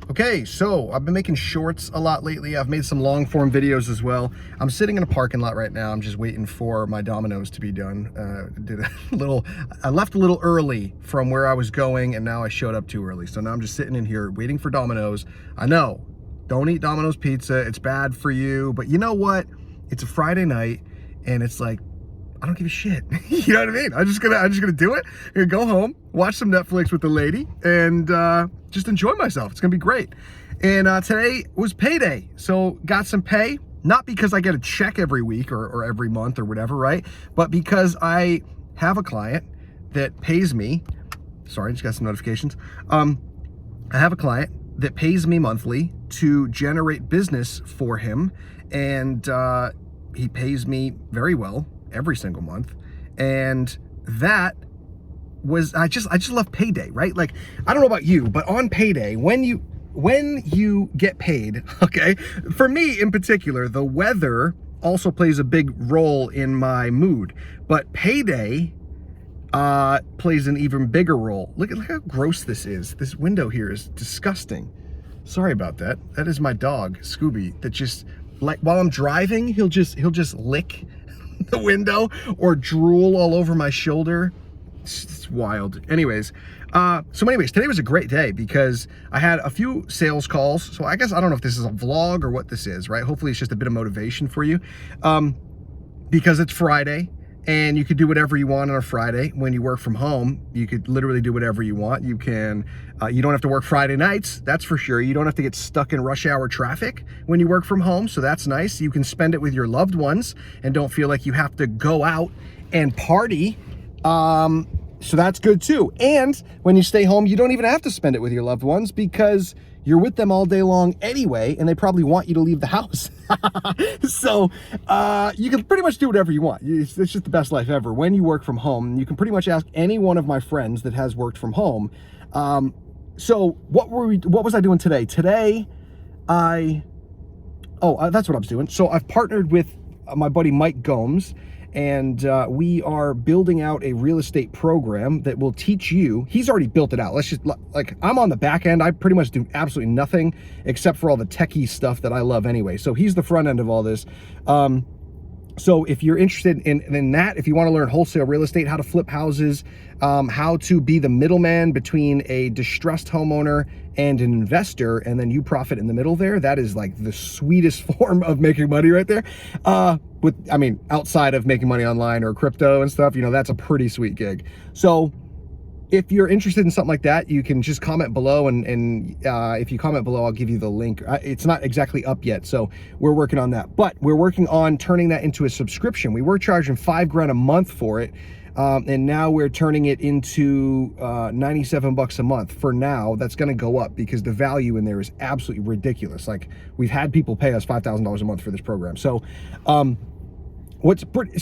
Okay, so I've been making shorts a lot lately. I've made some long form videos as well. I'm sitting in a parking lot right now. I'm just waiting for my Domino's to be done. I left a little early from where I was going, and now I showed up too early. So now I'm just sitting in here waiting for Domino's. I know, don't eat Domino's pizza. It's bad for you, but you know what? It's a Friday night, and it's like, I don't give a shit. You know what I mean? I'm just gonna do it. I'm gonna go home, watch some Netflix with the lady, and just enjoy myself. It's gonna be great. And today was payday, so got some pay. Not because I get a check every week or every month or whatever, right? But because I have a client that pays me. Sorry, just got some notifications. I have a client that pays me monthly to generate business for him, and he pays me very well every single month. And that was, I just love payday, right? Like, I don't know about you, but on payday, when you get paid, okay, for me in particular, the weather also plays a big role in my mood, but payday plays an even bigger role. Look how gross this is. This window here is disgusting. Sorry about that. That is my dog, Scooby, that just, like, while I'm driving, he'll just lick the window or drool all over my shoulder. It's wild. Anyways, today was a great day because I had a few sales calls. So I guess, I don't know if this is a vlog or what this is, right? Hopefully it's just a bit of motivation for you, because it's Friday and you could do whatever you want on a Friday. When you work from home, you could literally do whatever you want. You can, you don't have to work Friday nights, that's for sure. You don't have to get stuck in rush hour traffic when you work from home, so that's nice. You can spend it with your loved ones and don't feel like you have to go out and party. So that's good too. And when you stay home, you don't even have to spend it with your loved ones because you're with them all day long anyway, and they probably want you to leave the house. So you can pretty much do whatever you want. It's just the best life ever. When you work from home, you can pretty much ask any one of my friends that has worked from home. So what was I doing today? Today, that's what I was doing. So I've partnered with my buddy Mike Gomes, and we are building out a real estate program that will teach you. He's already built it out. Let's just, like, I'm on the back end. I pretty much do absolutely nothing except for all the techie stuff that I love anyway. So he's the front end of all this. So if you're interested in that, if you want to learn wholesale real estate, how to flip houses, how to be the middleman between a distressed homeowner and an investor, and then you profit in the middle there, that is like the sweetest form of making money right there. Outside of making money online or crypto and stuff, that's a pretty sweet gig. So if you're interested in something like that, you can just comment below, and if you comment below, I'll give you the link. It's not exactly up yet, so we're working on that. But we're working on turning that into a subscription. We were charging $5,000 a month for it, and now we're turning it into $97 a month. For now, that's going to go up because the value in there is absolutely ridiculous. Like, we've had people pay us $5,000 a month for this program. So, so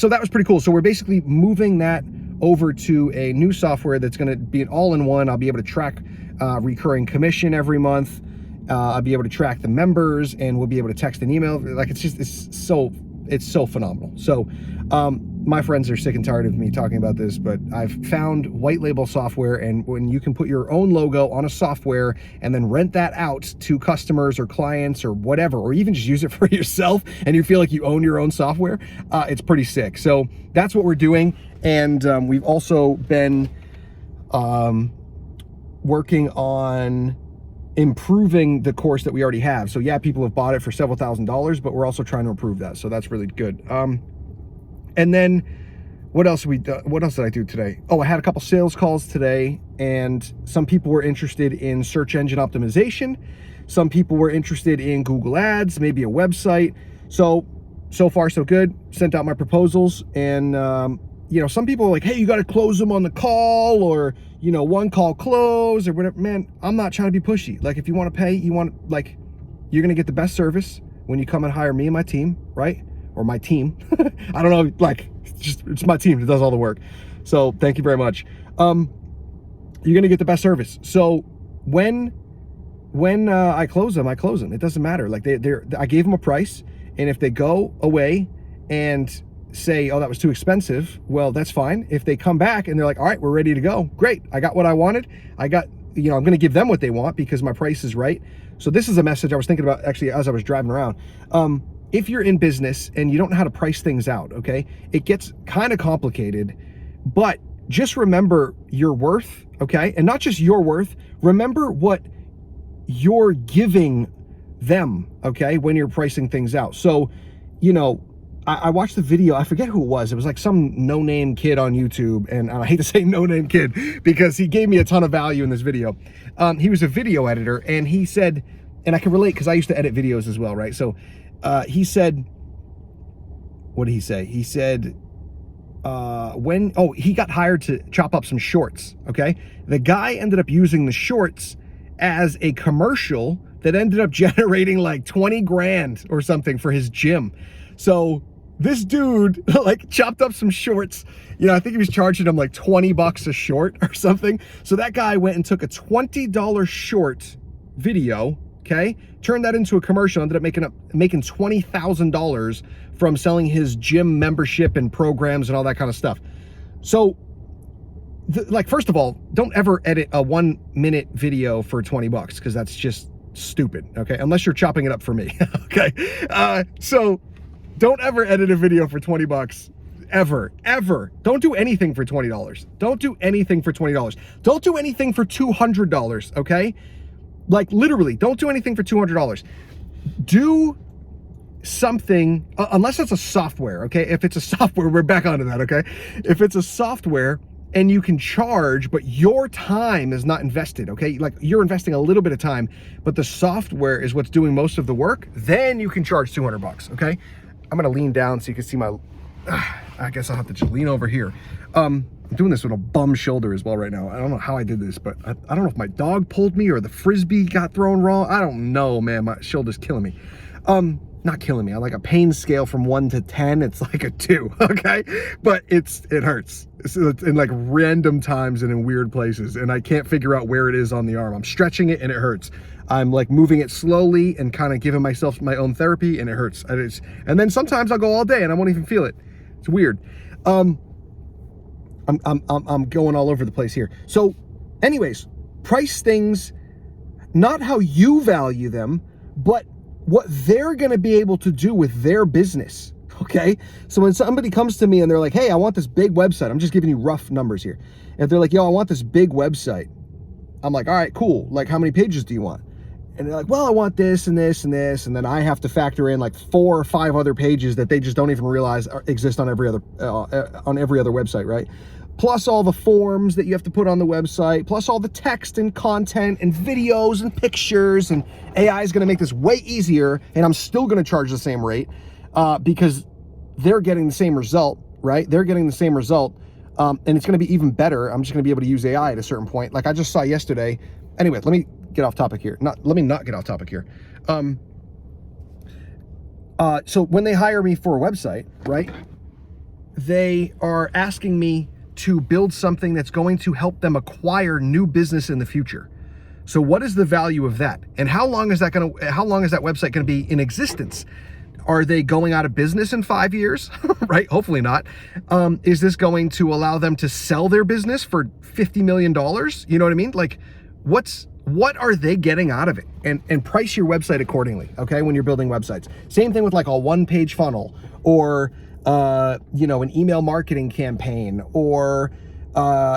that was pretty cool. So we're basically moving that over to a new software that's going to be an all-in-one. I'll be able to track recurring commission every month. I'll be able to track the members, and we'll be able to text and email. Like, it's so phenomenal. So my friends are sick and tired of me talking about this, but I've found white label software, and when you can put your own logo on a software and then rent that out to customers or clients or whatever, or even just use it for yourself, and you feel like you own your own software, it's pretty sick. So that's what we're doing. And we've also been working on improving the course that we already have. So yeah, people have bought it for several $1,000s, but we're also trying to improve that. So that's really good. And then what else did I do today? Oh, I had a couple sales calls today, and some people were interested in search engine optimization. Some people were interested in Google Ads, maybe a website. So far so good. Sent out my proposals, and some people are like, hey, you got to close them on the call, or, one call close or whatever. Man, I'm not trying to be pushy. Like, if you want to pay, you're going to get the best service when you come and hire me and my team, right? Or my team. I don't know, like, it's my team that does all the work. So thank you very much. You're going to get the best service. So when I close them, it doesn't matter. Like, I gave them a price, and if they go away and say, oh, that was too expensive, well, that's fine. If they come back and they're like, all right, we're ready to go, great, I got what I wanted, I got I'm going to give them what they want because my price is right. So this is a message I was thinking about actually as I was driving around. If you're in business and you don't know how to price things out, okay, it gets kind of complicated, but just remember your worth, okay? And not just your worth, remember what you're giving them, okay, when you're pricing things out. So, I watched the video, I forget who it was like some no-name kid on YouTube, and I hate to say no-name kid because he gave me a ton of value in this video. He was a video editor, and he said, and I can relate because I used to edit videos as well, right? So he said, what did he say? He said, he got hired to chop up some shorts, okay? The guy ended up using the shorts as a commercial that ended up generating like 20 grand or something for his gym. So this dude like chopped up some shorts. I think he was charging him like $20 a short or something. So that guy went and took a $20 short video, okay, turned that into a commercial, ended up making $20,000 from selling his gym membership and programs and all that kind of stuff. So first of all, don't ever edit a 1-minute video for $20 because that's just stupid, okay, unless you're chopping it up for me. Okay, so don't ever edit a video for $20 ever. Don't do anything for $20. Don't do anything for $20. Don't do anything for $200, okay? Like literally, don't do anything for $200. Do something, unless it's a software, okay? If it's a software, we're back onto that, okay? If it's a software and you can charge, but your time is not invested, okay? Like you're investing a little bit of time, but the software is what's doing most of the work, then you can charge $200, okay? I'm gonna lean down so you can see my, I guess I'll have to just lean over here. I'm doing this with a bum shoulder as well right now. I don't know how I did this, but I don't know if my dog pulled me or the Frisbee got thrown wrong. I don't know, man, my shoulder's killing me. Not killing me, on like a pain scale from 1 to 10, it's like a 2, okay? But it hurts. It's in like random times and in weird places, and I can't figure out where it is on the arm. I'm stretching it and it hurts. I'm like moving it slowly and kind of giving myself my own therapy, and it hurts. And then sometimes I'll go all day and I won't even feel it. It's weird. I'm going all over the place here. So anyways, price things not how you value them, but what they're going to be able to do with their business, okay? So when somebody comes to me and they're like, hey, I want this big website. I'm just giving you rough numbers here. If they're like, yo, I want this big website. I'm like, all right, cool. Like, how many pages do you want? And they're like, well, I want this and this and this. And then I have to factor in like 4 or 5 other pages that they just don't even realize exist on every other website, right? Plus all the forms that you have to put on the website, plus all the text and content and videos and pictures, and AI is going to make this way easier, and I'm still going to charge the same rate because they're getting the same result, right? They're getting the same result, and it's going to be even better. I'm just going to be able to use AI at a certain point. Like I just saw yesterday. Anyway, let me get off topic here. Let me not get off topic here. So when they hire me for a website, right, they are asking me to build something that's going to help them acquire new business in the future. So what is the value of that? And how long is that website going to be in existence? Are they going out of business in 5 years? Right? Hopefully not. Is this going to allow them to sell their business for $50 million? You know what I mean? Like what are they getting out of it? And price your website accordingly, okay? When you're building websites. Same thing with like a 1-page funnel, or an email marketing campaign, or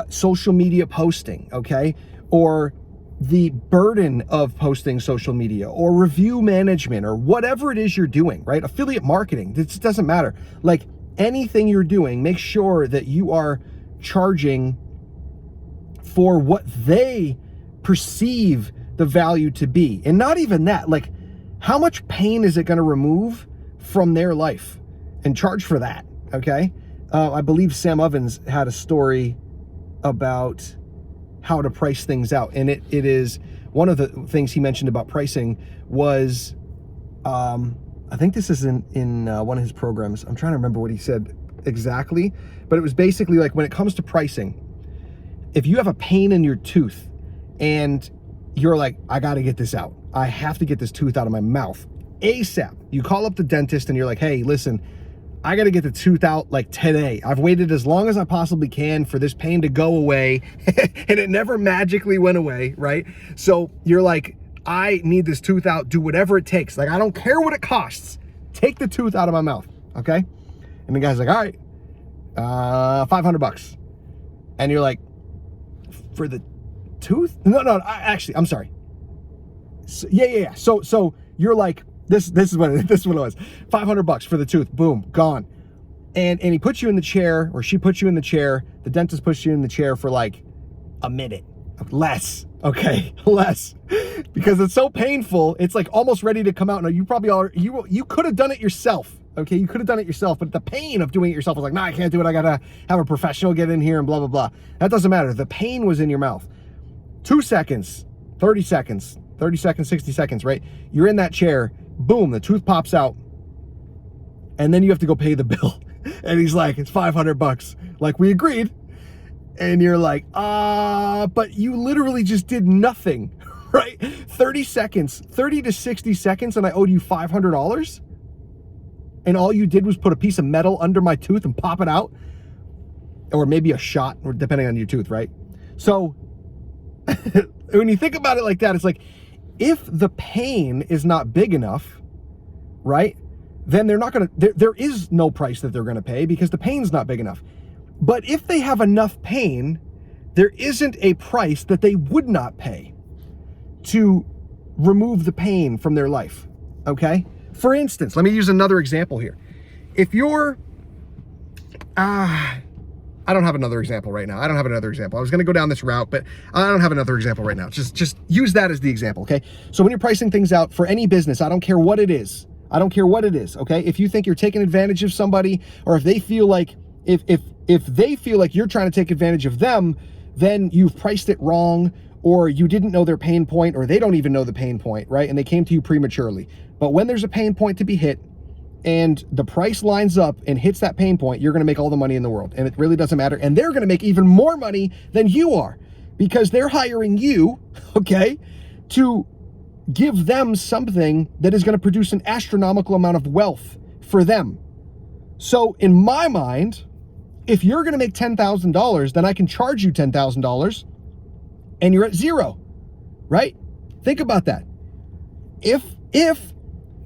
social media posting, okay? Or the burden of posting social media, or review management, or whatever it is you're doing, right? Affiliate marketing, it doesn't matter. Like anything you're doing, make sure that you are charging for what they perceive the value to be. And not even that, like how much pain is it going to remove from their life? And charge for that, okay? I believe Sam Ovens had a story about how to price things out, and it is one of the things he mentioned about pricing was, I think this is in one of his programs. I'm trying to remember what he said exactly, but it was basically like when it comes to pricing, if you have a pain in your tooth and you're like, I got to get this out. I have to get this tooth out of my mouth ASAP. You call up the dentist and you're like, hey, listen, I got to get the tooth out like today. I've waited as long as I possibly can for this pain to go away and it never magically went away, right? So you're like, I need this tooth out, do whatever it takes. Like, I don't care what it costs. Take the tooth out of my mouth, okay? And the guy's like, all right, $500. And you're like, for the tooth? No, actually, I'm sorry. So, yeah. So you're like, this is what it was. $500 for the tooth. Boom, gone. And he puts you in the chair, or she puts you in the chair. The dentist puts you in the chair for like a minute, less. Okay, less, because it's so painful. It's like almost ready to come out. Now you probably are. You could have done it yourself. Okay, you could have done it yourself, but the pain of doing it yourself was like, nah, I can't do it. I gotta have a professional get in here and blah blah blah. That doesn't matter. The pain was in your mouth. 2 seconds, 30 seconds, 30 seconds, 60 seconds. Right? You're in that chair. Boom, the tooth pops out, and then you have to go pay the bill. And he's like, it's $500, like we agreed. And you're like, but you literally just did nothing, right? 30 seconds, 30 to 60 seconds, and I owed you $500? And all you did was put a piece of metal under my tooth and pop it out? Or maybe a shot, or depending on your tooth, right? So when you think about it like that, it's like, if the pain is not big enough, right, then they're not going to, there is no price that they're going to pay because the pain's not big enough. But if they have enough pain, there isn't a price that they would not pay to remove the pain from their life, okay? For instance, let me use another example here. If you're, I don't have another example right now. I don't have another example. I was going to go down this route, but I don't have another example right now. Just use that as the example, okay? So when you're pricing things out for any business, I don't care what it is. I don't care what it is, okay? If you think you're taking advantage of somebody, or if they feel like, if they feel like you're trying to take advantage of them, then you've priced it wrong, or you didn't know their pain point, or they don't even know the pain point, right? And they came to you prematurely. But when there's a pain point to be hit, and the price lines up and hits that pain point, you're going to make all the money in the world. And it really doesn't matter. And they're going to make even more money than you are, because they're hiring you, okay, to give them something that is going to produce an astronomical amount of wealth for them. So in my mind, if you're going to make $10,000, then I can charge you $10,000 and you're at zero, right? Think about that. If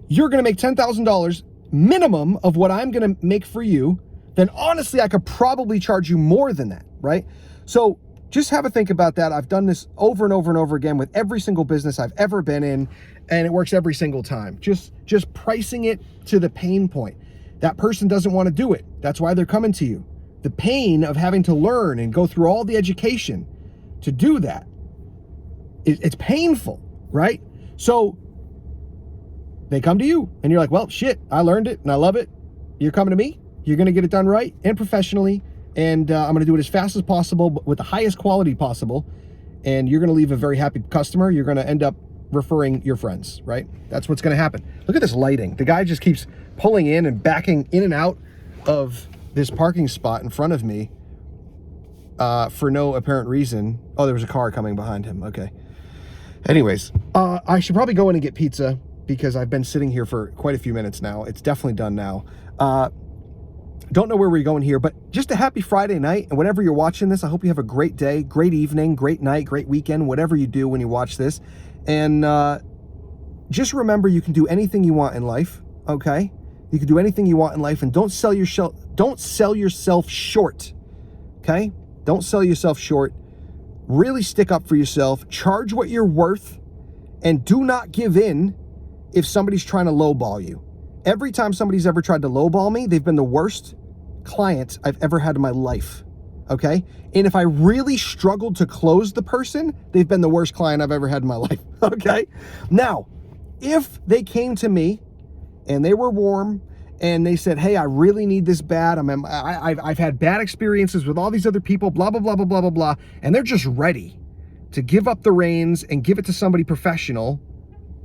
you're going to make $10,000 minimum of what I'm going to make for you, then honestly, I could probably charge you more than that, right? So just have a think about that. I've done this over and over and over again with every single business I've ever been in, and it works every single time. Just pricing it to the pain point. That person doesn't want to do it. That's why they're coming to you. The pain of having to learn and go through all the education to do that, it's painful, right? So they come to you and you're like, well, shit, I learned it and I love it. You're coming to me. You're going to get it done right and professionally. And I'm going to do it as fast as possible, but with the highest quality possible. And you're going to leave a very happy customer. You're going to end up referring your friends, right? That's what's going to happen. Look at this lighting. The guy just keeps pulling in and backing in and out of this parking spot in front of me for no apparent reason. Oh, there was a car coming behind him. Okay. Anyways, I should probably go in and get pizza, because I've been sitting here for quite a few minutes now. It's definitely done now. Don't know where we're going here, but just a happy Friday night. And whenever you're watching this, I hope you have a great day, great evening, great night, great weekend, whatever you do when you watch this. And just remember, you can do anything you want in life, okay? You can do anything you want in life, and don't sell yourself short, okay? Don't sell yourself short. Really stick up for yourself. Charge what you're worth, and do not give in if somebody's trying to lowball you. Every time somebody's ever tried to lowball me, they've been the worst client I've ever had in my life, okay? And if I really struggled to close the person, they've been the worst client I've ever had in my life, okay? Now, if they came to me and they were warm and they said, hey, I really need this bad, I've had bad experiences with all these other people, blah, blah, blah, blah, blah, blah, blah, and they're just ready to give up the reins and give it to somebody professional,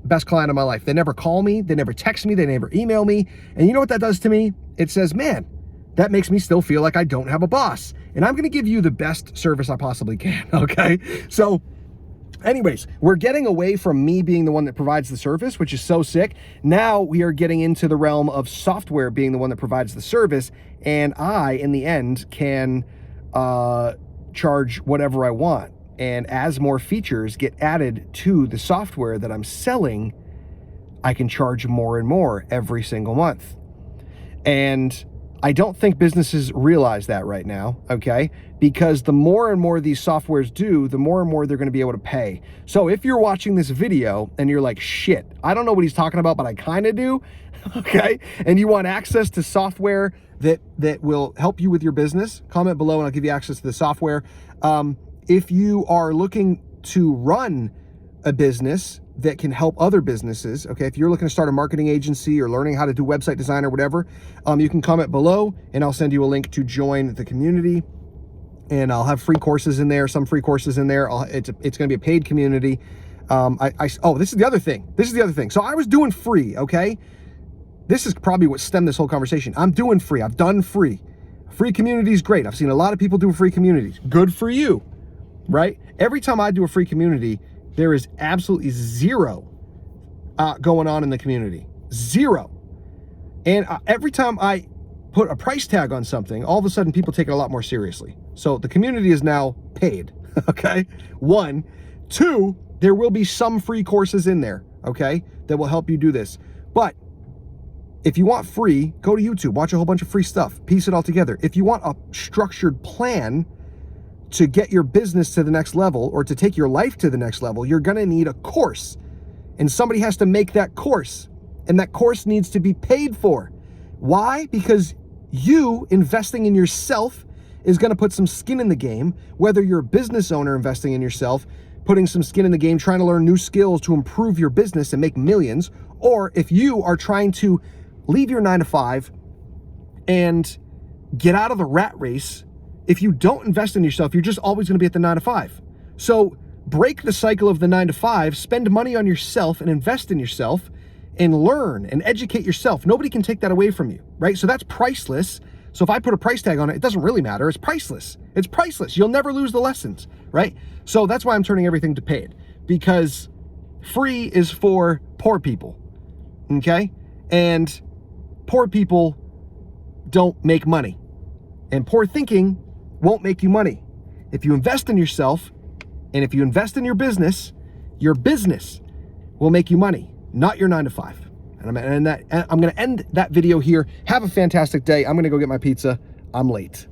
best client of my life. They never call me, they never text me, they never email me. And you know what that does to me? It says, man, that makes me still feel like I don't have a boss. And I'm going to give you the best service I possibly can, okay? So Anyways, we're getting away from me being the one that provides the service, which is so sick. Now we are getting into the realm of software being the one that provides the service, and I, in the end, can charge whatever I want. And as more features get added to the software that I'm selling, I can charge more and more every single month. And I don't think businesses realize that right now, okay? Because the more and more these softwares do, the more and more they're going to be able to pay. So if you're watching this video and you're like, shit, I don't know what he's talking about, but I kind of do, okay? And you want access to software that will help you with your business, comment below and I'll give you access to the software. If you are looking to run a business that can help other businesses, okay, if you're looking to start a marketing agency or learning how to do website design or whatever, you can comment below and I'll send you a link to join the community, and I'll have free courses in there, some free courses in there. It's going to be a paid community. Oh, this is the other thing. So I was doing free, okay? This is probably what stemmed this whole conversation. I'm doing free. I've done free. Free community is great. I've seen a lot of people do free communities. Good for you, right? Every time I do a free community, there is absolutely zero going on in the community. Zero. And every time I put a price tag on something, all of a sudden people take it a lot more seriously. So the community is now paid, okay? 1. 2, there will be some free courses in there, okay, that will help you do this. But if you want free, go to YouTube, watch a whole bunch of free stuff, piece it all together. If you want a structured plan to get your business to the next level or to take your life to the next level, you're gonna need a course. And somebody has to make that course. And that course needs to be paid for. Why? Because you investing in yourself is gonna put some skin in the game, whether you're a business owner investing in yourself, putting some skin in the game, trying to learn new skills to improve your business and make millions, or if you are trying to leave your 9-to-5 and get out of the rat race. If you don't invest in yourself, you're just always going to be at the 9-to-5. So break the cycle of the 9-to-5, spend money on yourself and invest in yourself and learn and educate yourself. Nobody can take that away from you, right? So that's priceless. So if I put a price tag on it, it doesn't really matter. It's priceless. It's priceless. You'll never lose the lessons, right? So that's why I'm turning everything to paid, because free is for poor people, okay? And poor people don't make money, and poor thinking won't make you money. If you invest in yourself and if you invest in your business will make you money, not your 9-to-5. And I'm going to end that video here. Have a fantastic day. I'm going to go get my pizza. I'm late.